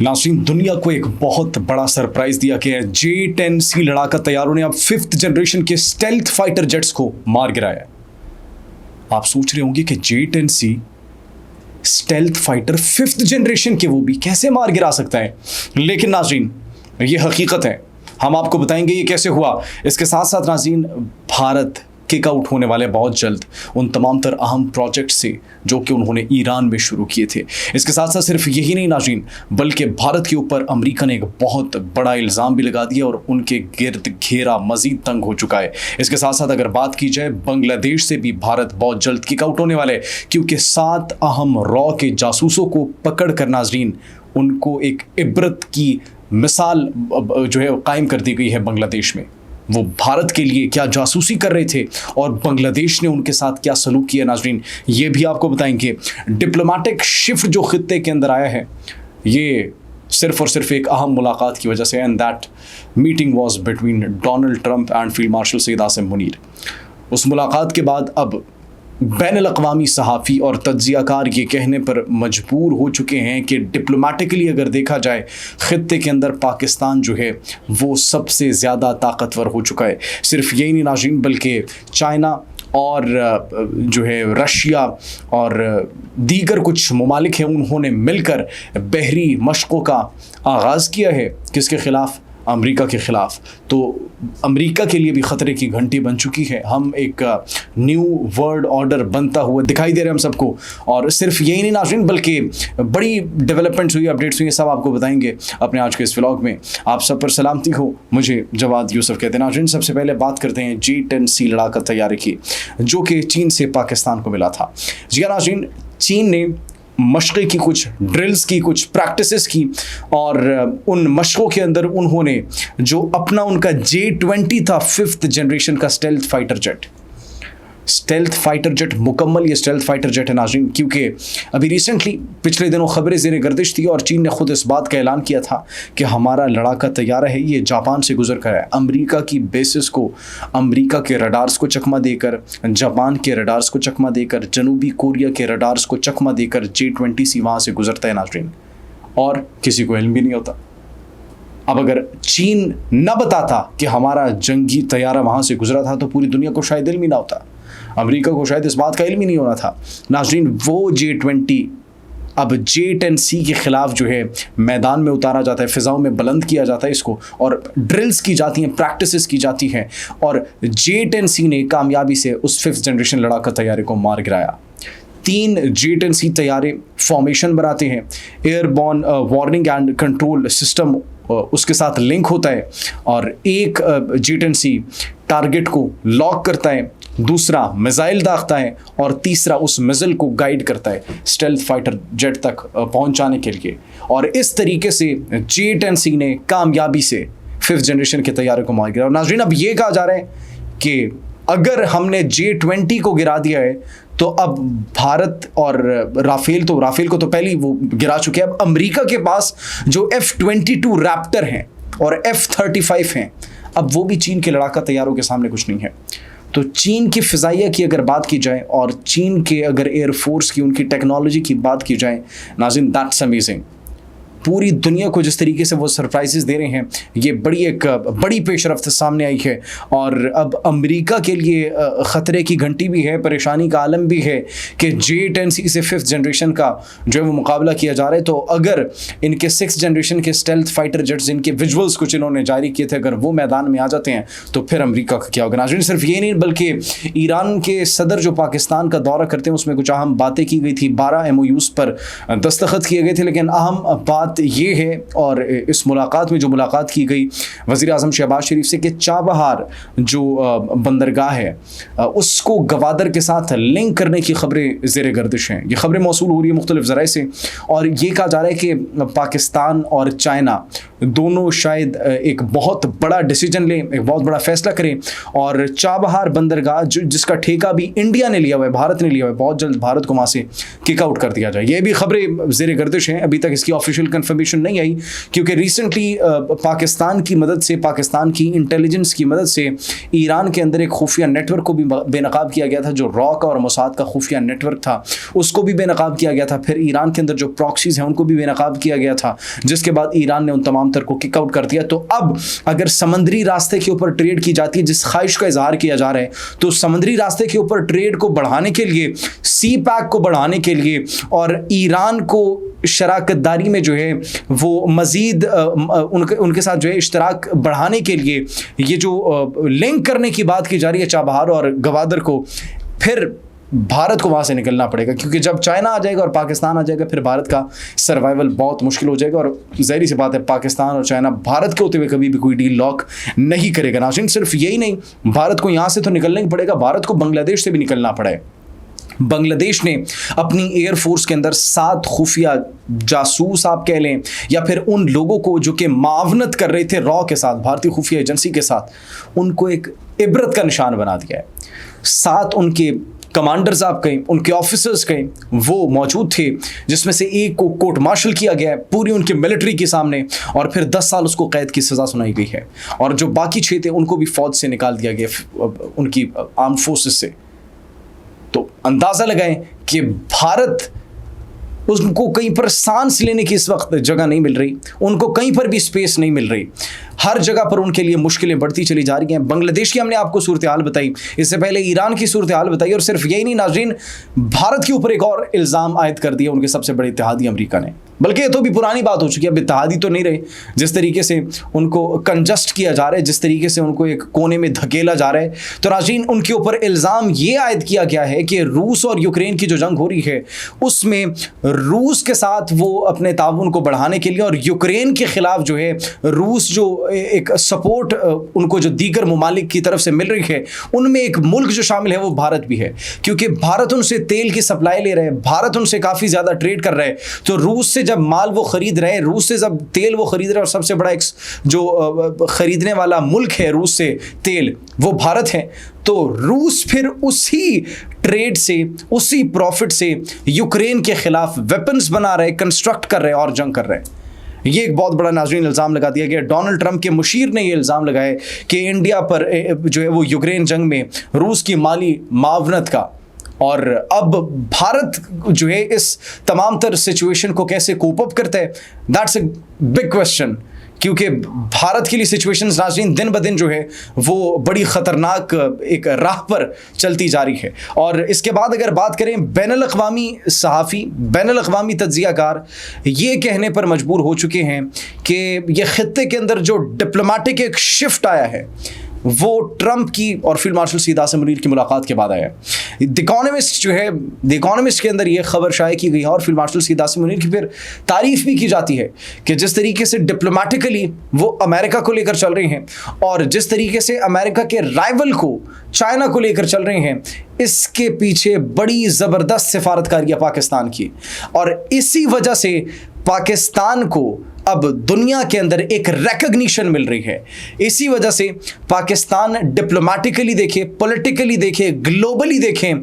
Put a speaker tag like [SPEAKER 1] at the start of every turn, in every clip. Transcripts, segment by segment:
[SPEAKER 1] नाज़रीन, दुनिया को एक बहुत बड़ा सरप्राइज दिया गया है। J-10C लड़ाका तैयारों ने अब 5th जनरेशन के स्टेल्थ फाइटर जेट्स को मार गिराया है। आप सोच रहे होंगे कि J-10C stealth fighter 5th generation के वो भी कैसे मार गिरा सकता है, लेकिन नाज़रीन ये हकीकत है। हम आपको बताएंगे ये कैसे हुआ। इसके साथ साथ नाज़रीन, भारत किक आउट होने वाले बहुत जल्द उन तमाम तर अहम प्रोजेक्ट से जो कि उन्होंने ईरान में शुरू किए थे। इसके साथ साथ सिर्फ यही नहीं नाज़रीन, बल्कि भारत के ऊपर अमेरिका ने एक बहुत बड़ा इल्ज़ाम भी लगा दिया और उनके गिर्द घेरा मज़ीद तंग हो चुका है। इसके साथ साथ अगर बात की जाए, बांग्लादेश से भी भारत बहुत जल्द किक आउट होने वाले हैं, क्योंकि 7 अहम रॉ के जासूसों को पकड़ कर नाज़रीन उनको एक इबरत की मिसाल जो है कायम कर दी गई है। बांग्लादेश में वो भारत के लिए क्या जासूसी कर रहे थे और बांग्लादेश ने उनके साथ क्या सलूक किया नाज़रीन, ये भी आपको बताएंगे। डिप्लोमेटिक शिफ्ट जो खित्ते के अंदर आया है, ये सिर्फ और सिर्फ एक अहम मुलाकात की वजह से, and that meeting was between Donald Trump and field marshal Syed Asim Munir. उस मुलाकात के बाद अब बैनुल-अक़वामी सहाफ़ी और तज्ज़ियाकार ये कहने पर मजबूर हो चुके हैं कि डिप्लोमेटिकली अगर देखा जाए, ख़ित्ते के अंदर पाकिस्तान जो है वो सबसे ज़्यादा ताकतवर हो चुका है। सिर्फ यही नहीं नाज़रीन, बल्कि चाइना और जो है रशिया और दीगर कुछ ममालिक हैं, उन्होंने मिलकर बहरी मशक़ों का आगाज़ किया है। किसके ख़िलाफ़? अमेरिका के ख़िलाफ़। तो अमेरिका के लिए भी ख़तरे की घंटी बन चुकी है। हम एक न्यू वर्ल्ड ऑर्डर बनता हुआ दिखाई दे रहे हैं हम सबको। और सिर्फ यही नहीं नाज़रीन, बल्कि बड़ी डेवलपमेंट्स हुई, अपडेट्स हुई, सब आपको बताएंगे अपने आज के इस व्लॉग में। आप सब पर सलामती हो, मुझे जवाद यूसुफ कहते हैं। नाज़रीन, सबसे पहले बात करते हैं J-10C लड़ाका तैयारी की, जो कि चीन से पाकिस्तान को मिला था। जी हाँ नाज़रीन, चीन ने मशक़े की, कुछ ड्रिल्स की, कुछ प्रैक्टिसेस की, और उन मशक़ों के अंदर उन्होंने जो अपना उनका J-20 था 5th जनरेशन का स्टेल्थ फाइटर जेट मुकम्मल ये स्टेल्थ फाइटर जेट है नाज़रीन, क्योंकि अभी रिसेंटली पिछले दिनों खबरें ज़ेर गर्दिश थी और चीन ने ख़ुद इस बात का ऐलान किया था कि हमारा लड़ाका तैयारा है, ये जापान से गुजर कर है। अमेरिका की बेसिस को, अमेरिका के रडार्स को चकमा देकर, जापान के रडार्स को चकमा देकर, जनूबी कोरिया के रडार्स को चकमा देकर J-20C वहाँ से गुजरता है नाज़रीन, और किसी को इल्म भी नहीं होता। अब अगर चीन न बताता कि हमारा जंगी तैयारा वहाँ से गुजरा था, तो पूरी दुनिया को शायद इल्म ही ना होता, अमेरिका को शायद इस बात का इल्म ही नहीं होना था नाज़रीन। वो J-20 अब J-10C के ख़िलाफ़ जो है मैदान में उतारा जाता है, फ़िज़ाओं में बुलंद किया जाता है इसको, और ड्रिल्स की जाती हैं, प्रैक्टिसेस की जाती हैं, और J-10C ने कामयाबी से उस 5th जनरेशन लड़ाका तैयारे को मार गिराया। 3 J-10C तैयारे फॉर्मेशन बनाते हैं, airborne warning and control system उसके साथ लिंक होता है, और एक J-10C टारगेट को लॉक करता है, दूसरा मिसाइल दागता है, और तीसरा उस मिसाइल को गाइड करता है स्टेल्थ फाइटर जेट तक पहुंचाने के लिए। और इस तरीके से J-10C ने कामयाबी से 5th जनरेशन के तैयारे को मार गिराया। और नाज़रीन, अब ये कहा जा रहा है कि अगर हमने J-20 को गिरा दिया है, तो अब भारत और राफेल को तो पहले ही वो गिरा चुके हैं। अब अमेरिका के पास जो F-22 रैप्टर हैं और F-35 हैं, अब वो भी चीन के लड़ाका तैयारों के सामने कुछ नहीं है। तो चीन की फ़िज़ाइया की अगर बात की जाए और चीन के अगर एयरफोर्स की, उनकी टेक्नोलॉजी की बात की जाए नाज़रीन, दैट्स अमेजिंग। पूरी दुनिया को जिस तरीके से वो सरप्राइजेस दे रहे हैं, ये बड़ी पेशरफ्त सामने आई है। और अब अमेरिका के लिए ख़तरे की घंटी भी है, परेशानी का आलम भी है कि J-10C से 5th जनरेशन का जो है वो मुकाबला किया जा रहा है। तो अगर इनके 6th जनरेशन के स्टेल्थ फाइटर जेट्स, इनके विजुअल्स कुछ इन्होंने जारी किए थे, अगर वो मैदान में आ जाते हैं तो फिर अमेरिका का क्या होगा नाज़रीन। सिर्फ ये नहीं, बल्कि ईरान के सदर जो पाकिस्तान का दौरा करते हैं, उसमें कुछ अहम बातें की गई थी, 12 MOUs पर दस्तखत किए गए थे। लेकिन अहम बात ये है, और इस मुलाकात में जो मुलाकात की गई वज़ीर आज़म शहबाज शरीफ से, कि चाबहार जो बंदरगाह है उसको गवादर के साथ लिंक करने की खबरें ज़ेर गर्दिश हैं। ये खबरें मौसूल हो रही है मुख्तलिफ़ ज़राए से, और ये कहा जा रहा है कि पाकिस्तान और चाइना दोनों शायद एक बहुत बड़ा डिसीजन लें, एक बहुत बड़ा फ़ैसला करें, और चाबहार बंदरगाह जिसका ठेका भी इंडिया ने लिया हुआ है, भारत ने लिया हुआ है, बहुत जल्द भारत को वहाँ से किक आउट कर दिया जाए। ये भी खबरें ज़ेर गर्दिश हैं, अभी तक इसकी ऑफिशियल انفارمیشن نہیں آئی کیونکہ ریسنٹلی پاکستان کی مدد سے, پاکستان کی انٹیلیجنس کی مدد سے ایران کے اندر ایک خفیہ نیٹ ورک کو بھی بے نقاب کیا گیا تھا, جو را کا اور موساد کا خفیہ نیٹ ورک تھا اس کو بھی بے نقاب کیا گیا تھا. پھر ایران کے اندر جو پراکسیز ہیں ان کو بھی بے نقاب کیا گیا تھا, جس کے بعد ایران نے ان تمام تر کو کک آؤٹ کر دیا. تو اب اگر سمندری راستے کے اوپر ٹریڈ کی جاتی ہے, جس خواہش کا اظہار کیا جا رہا ہے, تو سمندری راستے کے اوپر ٹریڈ کو بڑھانے کے لیے, سی پیک کو بڑھانے کے لیے اور ایران کو شراکت داری میں جو ہے وہ مزید ان کے ساتھ جو ہے اشتراک بڑھانے کے لیے یہ جو لنک کرنے کی بات کی جا رہی ہے چابہار اور گوادر کو, پھر بھارت کو وہاں سے نکلنا پڑے گا کیونکہ جب چائنا آ جائے گا اور پاکستان آ جائے گا پھر بھارت کا سروائیول بہت مشکل ہو جائے گا. اور ظاہری سی بات ہے پاکستان اور چائنا بھارت کے ہوتے ہوئے کبھی بھی کوئی ڈیل لاک نہیں کرے گا. ناظرین صرف یہی نہیں, بھارت کو یہاں سے تو نکلنا ہی پڑے گا, بھارت کو بنگلہ دیش سے بھی نکلنا پڑے. بنگلہ دیش نے اپنی ایئر فورس کے اندر 7 خفیہ جاسوس آپ کہہ لیں یا پھر ان لوگوں کو جو کہ معاونت کر رہے تھے را کے ساتھ, بھارتی خفیہ ایجنسی کے ساتھ, ان کو ایک عبرت کا نشان بنا دیا ہے. 7 ان کے کمانڈرز آپ کہیں, ان کے آفیسرز کہیں, وہ موجود تھے جس میں سے ایک کو کورٹ مارشل کیا گیا ہے پوری ان کے ملٹری کے سامنے, اور پھر 10 سال اس کو قید کی سزا سنائی گئی ہے. اور جو باقی 6 تھے ان کو بھی فوج سے نکال دیا گیا, ان کی آرم فورسز سے. تو اندازہ لگائیں کہ بھارت ان کو کہیں پر سانس لینے کی اس وقت جگہ نہیں مل رہی, ان کو کہیں پر بھی اسپیس نہیں مل رہی, ہر جگہ پر ان کے لیے مشکلیں بڑھتی چلی جا رہی ہیں. بنگلہ دیش کی ہم نے آپ کو صورتحال بتائی, اس سے پہلے ایران کی صورتحال بتائی, اور صرف یہی نہیں ناظرین, بھارت کے اوپر ایک اور الزام عائد کر دیا ان کے سب سے بڑے اتحادی امریکہ نے, بلکہ یہ تو بھی پرانی بات ہو چکی ہے, اب اتحادی تو نہیں رہے. جس طریقے سے ان کو کنجسٹ کیا جا رہا ہے, جس طریقے سے ان کو ایک کونے میں دھکیلا جا رہا ہے, تو ناظرین ان کے اوپر الزام یہ عائد کیا گیا ہے کہ روس اور یوکرین کی جو جنگ ہو رہی ہے اس میں روس کے ساتھ وہ اپنے تعاون کو بڑھانے کے لیے اور یوکرین کے خلاف جو ہے روس جو ایک سپورٹ ان کو جو دیگر ممالک کی طرف سے مل رہی ہے, ان میں ایک ملک جو شامل ہے وہ بھارت بھی ہے, کیونکہ بھارت ان سے تیل کی سپلائی لے رہے ہیں, بھارت ان سے کافی زیادہ ٹریڈ کر رہے ہیں. تو روس سے جب مال وہ خرید رہے ہیں, روس سے جب تیل وہ خرید رہے ہیں, اور سب سے بڑا جو خریدنے والا ملک ہے روس سے تیل وہ بھارت ہے, تو روس پھر اسی ٹریڈ سے, اسی پروفٹ سے یوکرین کے خلاف ویپنز بنا رہے, کنسٹرکٹ کر رہے اور جنگ کر رہے. یہ ایک بہت بڑا ناظرین الزام لگا دیا گیا. ڈونلڈ ٹرمپ کے مشیر نے یہ الزام لگایا کہ انڈیا پر جو ہے وہ یوکرین جنگ میں روس کی مالی معاونت کا, اور اب بھارت جو ہے اس تمام تر سچویشن کو کیسے کوپ اپ کرتا ہے, دیٹس اے بگ کویسچن. کیونکہ بھارت کے لیے سچویشنز ناظرین دن بدن جو ہے وہ بڑی خطرناک ایک راہ پر چلتی جا رہی ہے. اور اس کے بعد اگر بات کریں, بین الاقوامی صحافی, بین الاقوامی تجزیہ کار یہ کہنے پر مجبور ہو چکے ہیں کہ یہ خطے کے اندر جو ڈپلومیٹک ایک شفٹ آیا ہے وہ ٹرمپ کی اور فیلڈ مارشل سید عاصم منیر کی ملاقات کے بعد آیا ہے. دی اکانومسٹ جو ہے, دی اکانومسٹ کے اندر یہ خبر شائع کی گئی ہے اور فیلڈ مارشل سید عاصم منیر کی پھر تعریف بھی کی جاتی ہے کہ جس طریقے سے ڈپلومیٹکلی وہ امریکہ کو لے کر چل رہے ہیں اور جس طریقے سے امریکہ کے رائیول کو چائنا کو لے کر چل رہے ہیں, اس کے پیچھے بڑی زبردست سفارتکاری ہے پاکستان کی. اور اسی وجہ سے پاکستان کو اب دنیا کے اندر ایک ریکگنیشن مل رہی ہے. اسی وجہ سے پاکستان ڈپلومیٹکلی دیکھیں, پولیٹیکلی دیکھیں, گلوبلی دیکھیں,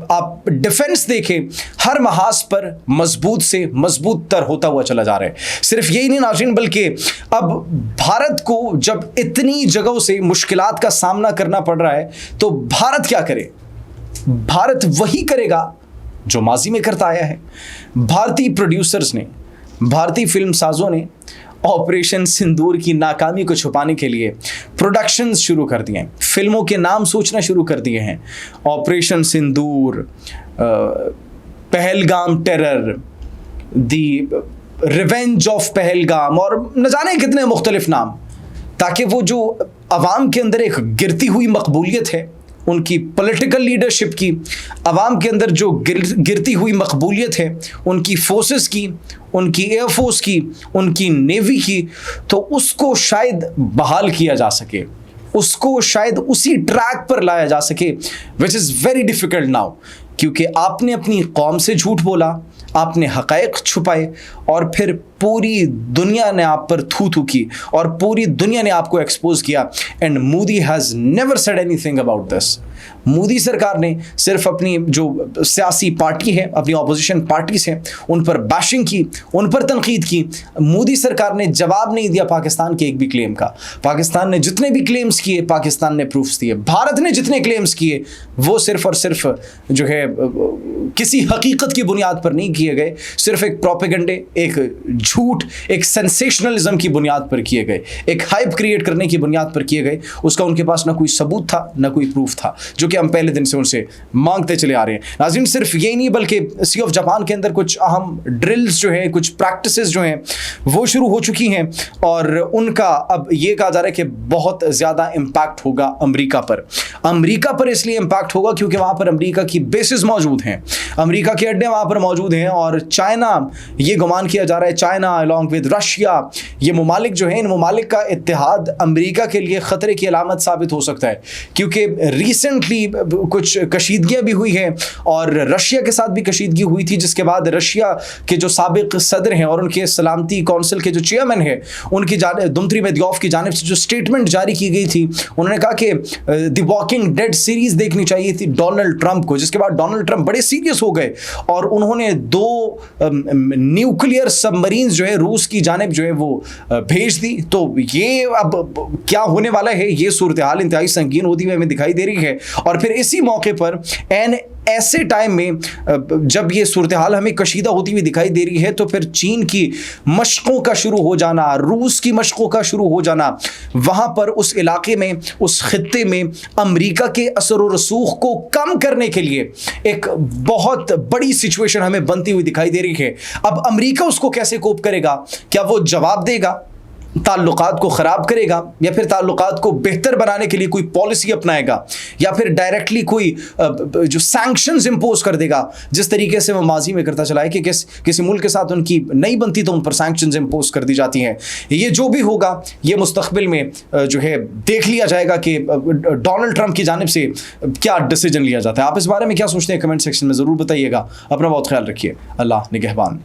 [SPEAKER 1] آپ ڈیفنس دیکھیں, ہر محاذ پر مضبوط سے مضبوط تر ہوتا ہوا چلا جا رہا ہے. صرف یہی نہیں ناظرین, بلکہ اب بھارت کو جب اتنی جگہوں سے مشکلات کا سامنا کرنا پڑ رہا ہے تو بھارت کیا کرے؟ بھارت وہی کرے گا جو ماضی میں کرتا آیا ہے. بھارتی پروڈیوسرز نے, بھارتی فلم سازوں نے آپریشن سندور کی ناکامی کو چھپانے کے لیے پروڈکشنز شروع کر دیے ہیں, فلموں کے نام سوچنا شروع کر دیے ہیں. Operation sindoor, Pahalgam terror, the revenge of Pahalgam, اور نہ جانے کتنے مختلف نام, تاکہ وہ جو عوام کے اندر ایک گرتی ہوئی مقبولیت ہے ان کی پولیٹیکل لیڈرشپ کی, عوام کے اندر جو گرتی ہوئی مقبولیت ہے ان کی فورسز کی, ان کی ایئر فورس کی, ان کی نیوی کی, تو اس کو شاید بحال کیا جا سکے, اس کو شاید اسی ٹریک پر لایا جا سکے, which is very difficult now. کیونکہ آپ نے اپنی قوم سے جھوٹ بولا, آپ نے حقائق چھپائے, اور پھر पूरी दुनिया ने आप पर थू थू की और पूरी दुनिया ने आपको एक्सपोज किया, and Modi has never said anything about this. Modi सरकार ने सिर्फ अपनी जो सियासी पार्टी है, अपनी ऑपोजिशन पार्टीज हैं, उन पर बैशिंग की, उन पर तनकीद की। मोदी सरकार ने जवाब नहीं दिया पाकिस्तान के एक भी क्लेम का। पाकिस्तान ने जितने भी क्लेम्स किए, पाकिस्तान ने प्रूफ्स दिए। भारत ने जितने क्लेम्स किए, वो सिर्फ और सिर्फ जो है किसी हकीकत की बुनियाद पर नहीं किए गए, सिर्फ एक प्रोपेगेंडे, एक झूठ, एक सेंसेशनलिज्म की बुनियाद पर किए गए, एक हाइप क्रिएट करने की बुनियाद पर किए गए। उसका उनके पास ना कोई सबूत था, ना कोई प्रूफ था, जो कि हम पहले दिन से उनसे मांगते चले आ रहे हैं। नाज़रीन, सिर्फ यही नहीं बल्कि सी ऑफ जापान के अंदर कुछ अहम ड्रिल्स जो हैं, कुछ प्रैक्टिसेस जो हैं, वो शुरू हो चुकी हैं और उनका अब ये कहा जा रहा है कि बहुत ज़्यादा इम्पैक्ट होगा अमेरिका पर। अमेरिका पर इसलिए इम्पैक्ट होगा क्योंकि वहाँ पर अमेरिका की बेसिस मौजूद हैं, अमेरिका के अड्डे वहाँ पर मौजूद हैं, और चाइना, ये गुमान किया जा रहा है, चाइना अलॉन्ग विद रशिया, ये ममालिक जो हैं, इन ममालिक का इत्तेहाद अमेरिका के लिए ख़तरे की अलामत साबित हो सकता है। क्योंकि रिसेंटली कुछ कशीदगियाँ भी हुई हैं और रशिया के साथ भी कशीदगी हुई थी, जिसके बाद रशिया के जो साबिक सदर हैं और उनके सलामती कौंसिल के जो चेयरमैन हैं, उनकी दुमित्री मेदवेदेव की जानिब से जो स्टेटमेंट जारी की गई थी, उन्होंने कहा कि द वॉकिंग डेड सीरीज देखनी चाहिए थी डोनाल्ड ट्रंप को, जिसके बाद डोनाल्ड ट्रंप बड़े सीरियस हो गए और उन्होंने 2 न्यूक्लियर सबमरीन्स जो है रूस की जानिब जो है वो भेज दी। तो ये अब क्या होने वाला है, ये सूरत हाल इंतहाई संगीन होती हुई हमें दिखाई दे रही है। और फिर इसी मौके पर ऐसे टाइम में जब ये सूरत हाल हमें कशीदा होती हुई दिखाई दे रही है, तो फिर चीन की मशकों का शुरू हो जाना, रूस की मशकों का शुरू हो जाना, वहाँ पर उस इलाके में, उस खित्ते में अमेरिका के असर और रसूख को कम करने के लिए एक बहुत बड़ी सिचुएशन हमें बनती हुई दिखाई दे रही है। अब अमेरिका उसको कैसे कोप करेगा? क्या वो जवाब देगा, ताल्लुकात को ख़राब करेगा, या फिर ताल्लुकात को बेहतर बनाने के लिए कोई पॉलिसी अपनाएगा, या फिर डायरेक्टली कोई जो सैंक्शंस इंपोज कर देगा, जिस तरीके से वो माजी में करता चला है कि किसी मुल्क के साथ उनकी नहीं बनती तो उन पर सैंक्शंस इंपोज कर दी जाती हैं। ये जो भी होगा, ये मुस्तक़बिल में जो है देख लिया जाएगा कि डोनाल्ड ट्रंप की जानिब से क्या डिसीजन लिया जाता है। आप इस बारे में क्या सोचते हैं? कमेंट सेक्शन में ज़रूर बताइएगा। अपना बहुत ख्याल रखिए। अल्लाह निगहबान।